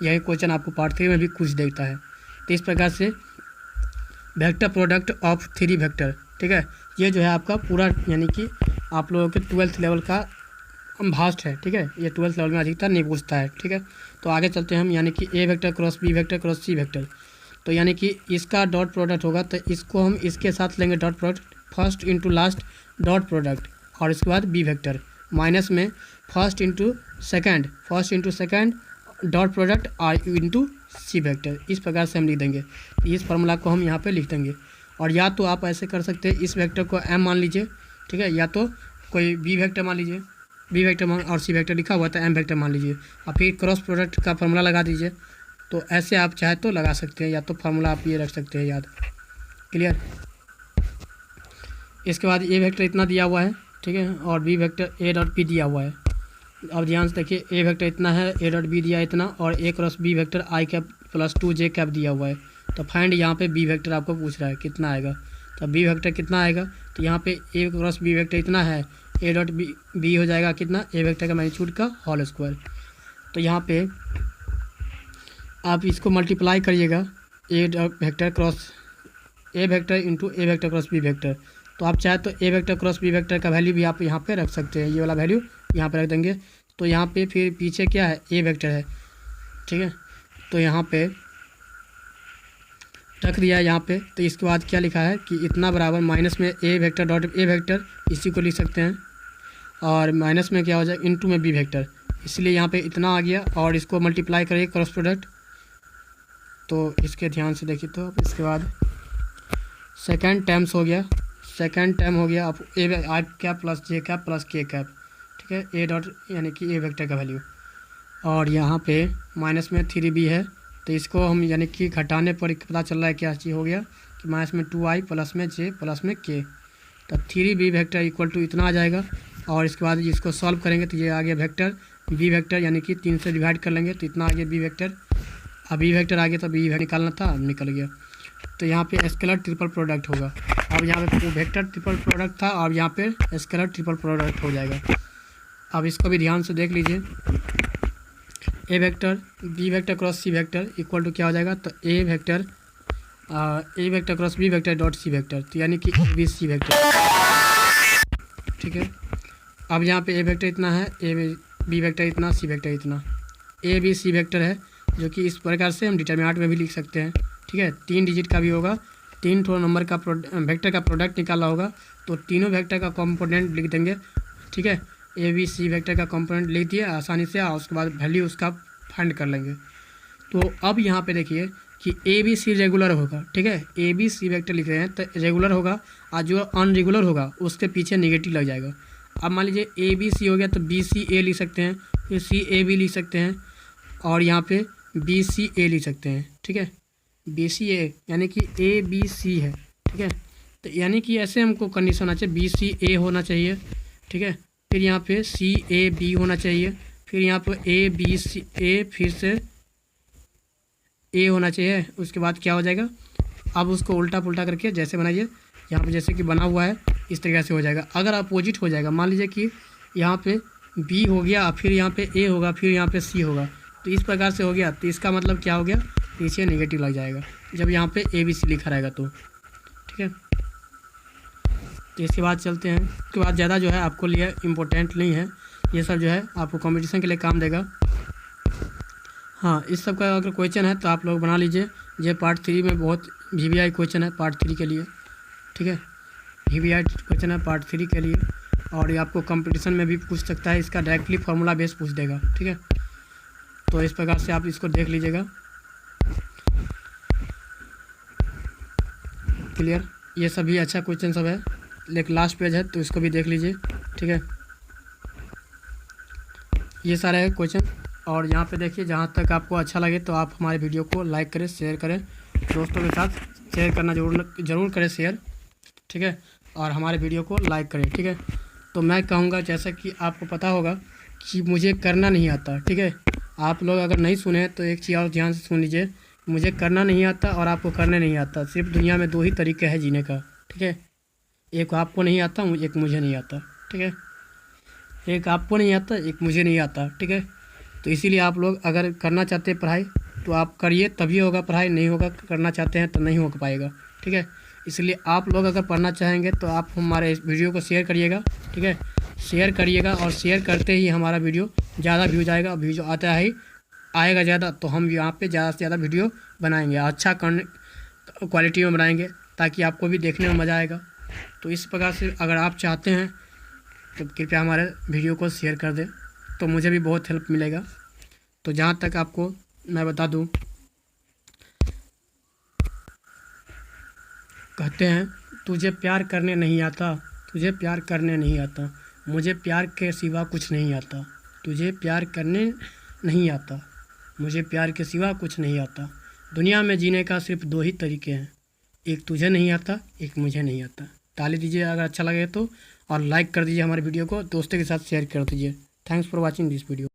यही क्वेश्चन आपको पार्ट 3 में भी कुछ देता है। तो इस प्रकार से वेक्टर प्रोडक्ट ऑफ 3 वेक्टर, ठीक है, ये जो है आपका पूरा यानी कि आप लोगों के 12th लेवल का भास्ट है, ठीक है, ये 12th लेवल में अधिकतर नहीं पूछता है, ठीक है। तो आगे चलते हैं हम, यानी कि A vector cross B vector cross C vector. तो यानी कि इसका डॉट प्रोडक्ट होगा तो इसको हम इसके साथ लेंगे dot product, first into last dot product, और इसके बाद बी वेक्टर माइनस में first into second dot product or into C vector. इस प्रकार से हम लिख देंगे। इस फार्मूला को हम यहाँ पे लिख देंगे। और या तो आप ऐसे कर सकते हैं, इस वेक्टर को एम मान लीजिए, ठीक है, या तो कोई बी वेक्टर मान लीजिए, बी वेक्टर और सी वेक्टर लिखा हुआ था, एम वेक्टर मान लीजिए, और फिर क्रॉस प्रोडक्ट का फार्मूला लगा दीजिए। तो ऐसे आप चाहे तो लगा सकते हैं, या तो फार्मूला आप ये रख सकते हैं याद। क्लियर। इसके बाद ए वेक्टर इतना दिया हुआ है, ठीक है, और B vector A dot B दिया हुआ है। अब ध्यान से देखिए, ए वेक्टर इतना है, ए डॉट बी दिया इतना, और ए क्रॉस बी वेक्टर आई कैप प्लस 2j कैप दिया हुआ है। तो फाइंड यहाँ पे बी वेक्टर आपको पूछ रहा है कितना आएगा। तो बी वेक्टर कितना आएगा, तो यहाँ पे ए क्रॉस बी वेक्टर इतना है, ए डॉट बी हो जाएगा कितना, ए वेक्टर का मैग्नीट्यूड का होल स्क्वायर। तो यहाँ पे आप इसको मल्टीप्लाई करिएगा, ए वेक्टर इंटू ए वेक्टर क्रॉस बी वेक्टर। तो आप चाहे तो A vector cross B vector का वैल्यू भी आप यहाँ पे रख सकते हैं, ये वाला वैल्यू यहाँ पे रख देंगे। तो यहाँ पे फिर पीछे क्या है, ए वेक्टर है, ठीक है, तो यहाँ पे रख दिया है यहाँ पे। तो इसके बाद क्या लिखा है कि इतना बराबर माइनस में ए वेक्टर डॉट ए वेक्टर, इसी को लिख सकते हैं, और माइनस में क्या हो जाएगा, इंटू में बी वेक्टर, इसलिए यहाँ पे इतना आ गया, और इसको मल्टीप्लाई करिए क्रॉस प्रोडक्ट, तो इसके ध्यान से देखिए। तो इसके बाद सेकेंड टर्म्स हो गया, सेकेंड टर्म हो गया अब ए I cap plus J cap plus के कैप, ठीक है, ए डॉट यानी कि ए वेक्टर का वैल्यू। और यहाँ पे माइनस में 3b है, तो इसको हम यानी कि घटाने पर पता चल रहा है क्या चीज़ हो गया कि माइनस में 2i प्लस में j प्लस में k, तो 3b वेक्टर इक्वल टू इतना आ जाएगा। और इसके बाद इसको सॉल्व करेंगे तो ये आ गया वेक्टर b वेक्टर, यानी कि 3 से डिवाइड कर लेंगे तो इतना आ गया b वेक्टर। अब b वेक्टर आ गया तो b निकालना था, अब निकल गया। तो यहाँ पे स्केलर ट्रिपल प्रोडक्ट होगा। अब यहाँ पे वेक्टर ट्रिपल प्रोडक्ट था, अब यहाँ पे स्केलर ट्रिपल प्रोडक्ट हो जाएगा। अब इसको भी ध्यान से देख लीजिए, A vector B vector cross C vector equal to क्या हो जाएगा, तो A vector cross B vector dot C vector, तो यानी कि ए बी सी वेक्टर, ठीक है। अब यहाँ पे ए वेक्टर इतना है, ए बी वेक्टर इतना, सी वेक्टर इतना, ए बी सी वेक्टर है, जो कि इस प्रकार से हम डिटरमिनेंट में भी लिख सकते हैं, ठीक है। 3 डिजिट का भी होगा, 3 ठो नंबर का वेक्टर का प्रोडक्ट निकाला होगा, तो तीनों वेक्टर का कंपोनेंट लिख देंगे, ठीक है। ए बी सी वेक्टर का कंपोनेंट लिख दिए आसानी से, और उसके बाद वैल्यू उसका फाइंड कर लेंगे। तो अब यहाँ पे देखिए कि ए बी सी रेगुलर होगा, ठीक है, ए बी सी वेक्टर लिख रहे हैं तो रेगुलर होगा, और जो अनरेगुलर होगा उसके पीछे नेगेटिव लग जाएगा। अब मान लीजिए ए बी सी हो गया तो बी सी ए लिख सकते हैं, फिर सी ए बी लिख सकते हैं, और यहाँ पे बी सी ए लिख सकते हैं, ठीक है, बी सी ए यानी कि ए बी सी है, ठीक है। तो यानी कि ऐसे हमको कंडीशन होना चाहिए, बी सी ए होना चाहिए, ठीक है, फिर यहाँ पे सी ए बी होना चाहिए, फिर यहाँ पे ए बी सी ए फिर से ए होना चाहिए। उसके बाद क्या हो जाएगा, अब उसको उल्टा पुल्टा करके जैसे बनाइए, यहाँ पे जैसे कि बना हुआ है इस तरीके से हो जाएगा। अगर अपोजिट हो जाएगा, मान लीजिए कि यहाँ पे बी हो गया, फिर यहाँ पे ए होगा, फिर यहाँ पे सी होगा, तो इस प्रकार से हो गया, तो इसका मतलब क्या हो गया, पीछे नेगेटिव लग जाएगा जब यहाँ पे ए बी सी लिखा रहेगा तो, ठीक है। तो इसके बाद चलते हैं, उसके बाद ज़्यादा जो है आपको लिए इम्पोर्टेंट नहीं है, ये सब जो है आपको कंपटीशन के लिए काम देगा। हाँ, इस सब का अगर क्वेश्चन है तो आप लोग बना लीजिए, ये पार्ट 3 में बहुत VBI क्वेश्चन है पार्ट 3 के लिए, ठीक है, VBI क्वेश्चन है पार्ट 3 के लिए, और ये आपको कंपटीशन में भी पूछ सकता है, इसका डायरेक्टली फार्मूला बेस पूछ देगा, ठीक है। तो इस प्रकार से आप इसको देख लीजिएगा, क्लियर। ये सभी अच्छा क्वेश्चन सब है, लेकिन लास्ट पेज है तो इसको भी देख लीजिए, ठीक है। ये सारे है क्वेश्चन, और यहाँ पे देखिए, जहाँ तक आपको अच्छा लगे तो आप हमारे वीडियो को लाइक करें, शेयर करें, दोस्तों के साथ शेयर करना ज़रूर करें शेयर, ठीक है, और हमारे वीडियो को लाइक करें, ठीक है। तो मैं कहूँगा, जैसा कि आपको पता होगा कि मुझे करना नहीं आता, ठीक है। आप लोग अगर नहीं सुने तो एक चीज़ और ध्यान से सुन लीजिए, मुझे करना नहीं आता और आपको करने नहीं आता, सिर्फ दुनिया में 2 ही तरीके हैं जीने का, ठीक है। एक आपको नहीं आता, एक मुझे नहीं आता, ठीक है, एक आपको नहीं आता, एक मुझे नहीं आता, ठीक है। तो इसीलिए आप लोग अगर करना चाहते हैं पढ़ाई तो आप करिए, तभी होगा पढ़ाई, नहीं होगा करना चाहते हैं तो नहीं हो पाएगा, ठीक है। इसलिए आप लोग अगर पढ़ना चाहेंगे तो आप हमारे इस वीडियो को शेयर करिएगा, ठीक है, शेयर करिएगा, और शेयर करते ही हमारा वीडियो ज़्यादा व्यूज आएगा, व्यूज आता है आएगा ज़्यादा तो हम यहाँ पे ज़्यादा से ज़्यादा वीडियो बनाएंगे, अच्छा क्वालिटी में बनाएंगे, ताकि आपको भी देखने में मज़ा आएगा। तो इस प्रकार से अगर आप चाहते हैं तो कृपया हमारे वीडियो को शेयर कर दें, तो मुझे भी बहुत हेल्प मिलेगा। तो जहाँ तक आपको मैं बता दूँ, कहते हैं तुझे प्यार करने नहीं आता, तुझे प्यार करने नहीं आता, मुझे प्यार के सिवा कुछ नहीं आता, तुझे प्यार करने नहीं आता, मुझे प्यार के सिवा कुछ नहीं आता। दुनिया में जीने का सिर्फ 2 ही तरीके हैं, एक तुझे नहीं आता, एक मुझे नहीं आता। ताली दीजिए अगर अच्छा लगे तो, और लाइक कर दीजिए हमारे वीडियो को, दोस्तों के साथ शेयर कर दीजिए। Thanks for watching this video.